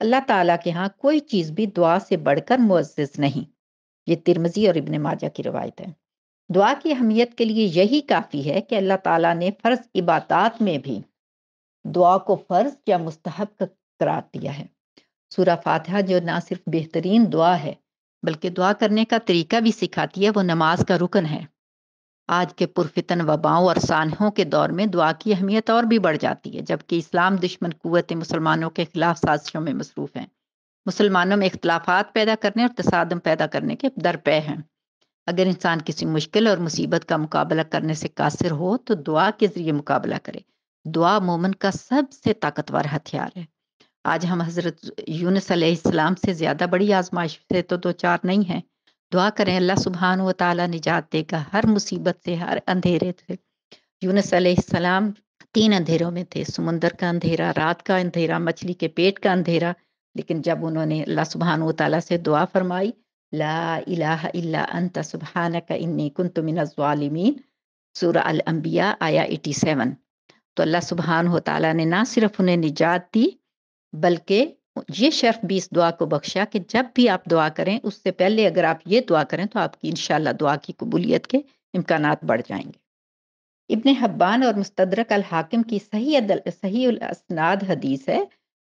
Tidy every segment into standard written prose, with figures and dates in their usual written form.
اللہ تعالیٰ کے ہاں کوئی چیز بھی دعا سے بڑھ کر معزز نہیں۔ یہ ترمذی اور ابن ماجہ کی روایت ہے۔ دعا کی اہمیت کے لیے یہی کافی ہے کہ اللہ تعالیٰ نے فرض عبادات میں بھی دعا کو فرض یا مستحب قرار دیا ہے۔ سورہ فاتحہ جو نہ صرف بہترین دعا ہے بلکہ دعا کرنے کا طریقہ بھی سکھاتی ہے، وہ نماز کا رکن ہے۔ آج کے پرفتن وباؤں اور سانحوں کے دور میں دعا کی اہمیت اور بھی بڑھ جاتی ہے، جبکہ اسلام دشمن قوت مسلمانوں کے خلاف سازشوں میں مصروف ہیں۔ مسلمانوں میں اختلافات پیدا کرنے اور تصادم پیدا کرنے کے درپے ہیں۔ اگر انسان کسی مشکل اور مصیبت کا مقابلہ کرنے سے قاصر ہو تو دعا کے ذریعے مقابلہ کرے۔ دعا مومن کا سب سے طاقتور ہتھیار ہے۔ آج ہم حضرت یونس علیہ السلام سے زیادہ بڑی آزمائش سے تو دو چار نہیں ہیں۔ دعا کریں، اللہ سبحانہ و تعالیٰ نجات دے گا ہر مصیبت سے، ہر اندھیرے سے۔ یونس علیہ السلام 3 اندھیروں میں تھے، سمندر کا اندھیرا، رات کا اندھیرا، مچھلی کے پیٹ کا اندھیرا، لیکن جب انہوں نے اللہ سبحانہ و تعالیٰ سے دعا فرمائی، لا الہ الا انت سبحانک انی کنت من الظالمین، سورہ الانبیاء آیا 87، تو اللہ سبحانہ و تعالیٰ نے نہ صرف انہیں نجات دی بلکہ یہ شرف بھی اس دعا کو بخشا کہ جب بھی آپ دعا کریں اس سے پہلے اگر آپ یہ دعا کریں تو آپ کی انشاءاللہ دعا کی قبولیت کے امکانات بڑھ جائیں گے۔ ابن حبان اور مستدرک الحاکم کی صحیح الاسناد حدیث ہے،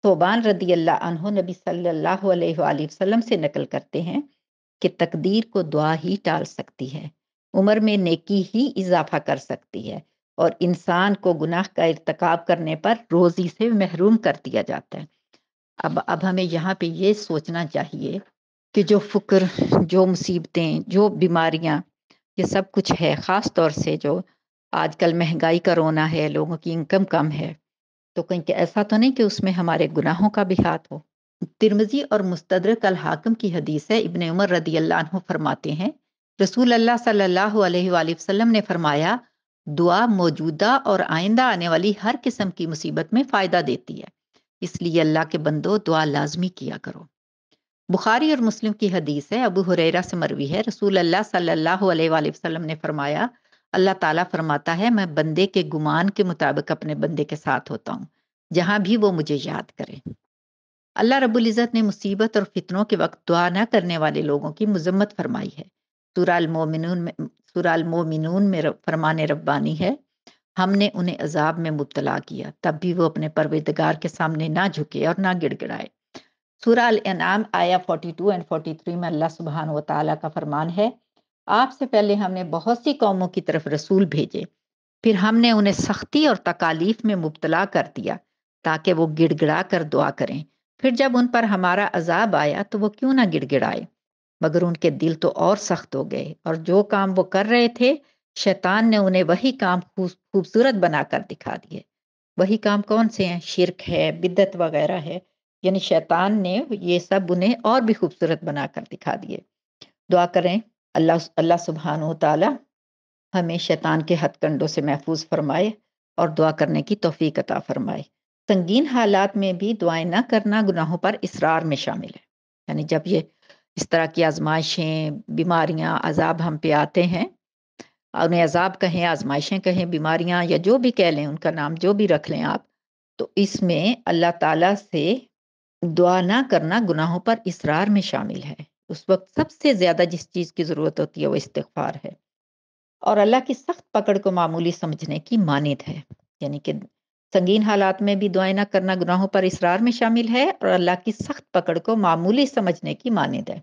ثوبان رضی اللہ عنہ نبی صلی اللہ علیہ وآلہ وسلم سے نقل کرتے ہیں کہ تقدیر کو دعا ہی ٹال سکتی ہے، عمر میں نیکی ہی اضافہ کر سکتی ہے، اور انسان کو گناہ کا ارتکاب کرنے پر روزی سے محروم کر دیا جاتا ہے۔ اب ہمیں یہاں پہ یہ سوچنا چاہیے کہ جو فقر، جو مصیبتیں، جو بیماریاں، یہ سب کچھ ہے، خاص طور سے جو آج کل مہنگائی کا رونا ہے، لوگوں کی انکم کم ہے، تو کہیں کہ ایسا تو نہیں کہ اس میں ہمارے گناہوں کا بھی ہاتھ ہو۔ ترمذی اور مستدرک الحاکم کی حدیث ہے، ابن عمر رضی اللہ عنہ فرماتے ہیں رسول اللہ صلی اللہ علیہ وآلہ وسلم نے فرمایا، دعا موجودہ اور آئندہ آنے والی ہر قسم کی مصیبت میں فائدہ دیتی ہے، اس لیے اللہ کے بندو دعا لازمی کیا کرو۔ بخاری اور مسلم کی حدیث ہے، ابو ہریرہ سے مروی ہے، رسول اللہ صلی اللہ علیہ وآلہ وسلم نے فرمایا، اللہ تعالیٰ فرماتا ہے میں بندے کے گمان کے مطابق اپنے بندے کے ساتھ ہوتا ہوں جہاں بھی وہ مجھے یاد کرے۔ اللہ رب العزت نے مصیبت اور فتنوں کے وقت دعا نہ کرنے والے لوگوں کی مذمت فرمائی ہے۔ سورہ المومنون میں فرمان ربانی ہے، ہم نے انہیں عذاب میں مبتلا کیا تب بھی وہ اپنے پروردگار کے سامنے نہ جھکے اور نہ گڑ گڑائے۔ سورہ الانعام آیا 42 اور 43 میں اللہ سبحانہ و تعالیٰ کا فرمان ہے، آپ سے پہلے ہم نے بہت سی قوموں کی طرف رسول بھیجے، پھر ہم نے انہیں سختی اور تکالیف میں مبتلا کر دیا تاکہ وہ گڑ گڑا کر دعا کریں، پھر جب ان پر ہمارا عذاب آیا تو وہ کیوں نہ گڑ گڑائے، مگر ان کے دل تو اور سخت ہو گئے، اور جو کام وہ کر رہے تھے شیطان نے انہیں وہی کام خوبصورت بنا کر دکھا دیے۔ وہی کام کون سے ہیں؟ شرک ہے، بدعت وغیرہ ہے، یعنی شیطان نے یہ سب انہیں اور بھی خوبصورت بنا کر دکھا دیے۔ دعا کریں اللہ سبحانہ و تعالی ہمیں شیطان کے ہتھ کنڈوں سے محفوظ فرمائے اور دعا کرنے کی توفیق عطا فرمائے۔ سنگین حالات میں بھی دعائیں نہ کرنا گناہوں پر اصرار میں شامل ہے، یعنی جب یہ اس طرح کی آزمائشیں، بیماریاں، عذاب ہم پہ آتے ہیں، انہیں عذاب کہیں، آزمائشیں کہیں، بیماریاں یا جو بھی کہہ لیں، ان کا نام جو بھی رکھ لیں آپ، تو اس میں اللہ تعالیٰ سے دعا نہ کرنا گناہوں پر اصرار میں شامل ہے۔ اس وقت سب سے زیادہ جس چیز کی ضرورت ہوتی ہے وہ استغفار ہے، اور اللہ کی سخت پکڑ کو معمولی سمجھنے کی مانند ہے، یعنی کہ سنگین حالات میں بھی دعائیں نہ کرنا گناہوں پر اصرار میں شامل ہے اور اللہ کی سخت پکڑ کو معمولی سمجھنے کی مانند ہے۔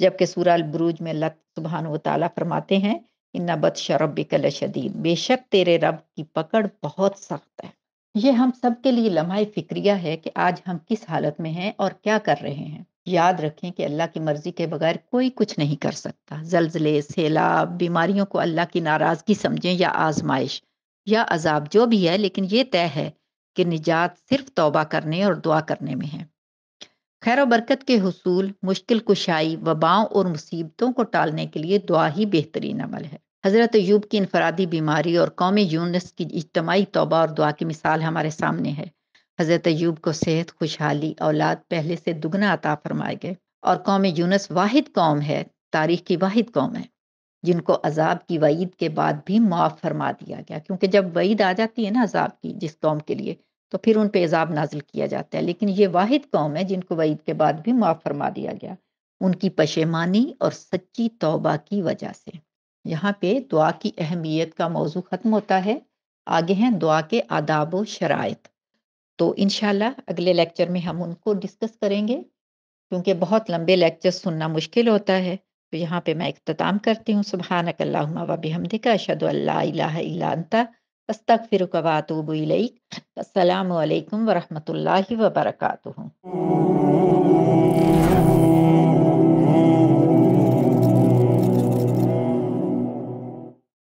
جبکہ سورہ البروج میں اللہ سبحانہ و تعالیٰ فرماتے ہیں، ان بطش ربک لشدید، بے شک تیرے رب کی پکڑ بہت سخت ہے۔ یہ ہم سب کے لیے لمحہ فکریہ ہے کہ آج ہم کس حالت میں ہیں اور کیا کر رہے ہیں۔ یاد رکھیں کہ اللہ کی مرضی کے بغیر کوئی کچھ نہیں کر سکتا۔ زلزلے، سیلاب، بیماریوں کو اللہ کی ناراضگی سمجھیں یا آزمائش یا عذاب جو بھی ہے، لیکن یہ طے ہے کہ نجات صرف توبہ کرنے اور دعا کرنے میں ہے۔ خیر و برکت کے حصول، مشکل کشائی، وباؤں اور مصیبتوں کو ٹالنے کے لیے دعا ہی بہترین عمل ہے۔ حضرت ایوب کی انفرادی بیماری اور قوم یونس کی اجتماعی توبہ اور دعا کی مثال ہمارے سامنے ہے۔ حضرت ایوب کو صحت، خوشحالی، اولاد پہلے سے دگنا عطا فرمائے گئے، اور قوم یونس واحد قوم ہے، تاریخ کی واحد قوم ہے جن کو عذاب کی وعید کے بعد بھی معاف فرما دیا گیا، کیونکہ جب وعید آ جاتی ہے نا عذاب کی جس قوم کے لیے، تو پھر ان پہ عذاب نازل کیا جاتا ہے، لیکن یہ واحد قوم ہے جن کو وعید کے بعد بھی معاف فرما دیا گیا، ان کی پشیمانی اور سچی توبہ کی وجہ سے۔ یہاں پہ دعا کی اہمیت کا موضوع ختم ہوتا ہے، آگے ہیں دعا کے آداب و شرائط۔ تو انشاءاللہ اگلے لیکچر میں ہم ان کو ڈسکس کریں گے، کیونکہ بہت لمبے لیکچر سننا مشکل ہوتا ہے۔ تو یہاں پہ میں اختتام کرتی ہوں۔ سبحانک اللہم و بحمدک، اشہد ان لا الہ الا انت، استغفرک و اتوب الیک۔ السلام علیکم ورحمۃ اللہ وبرکاتہ۔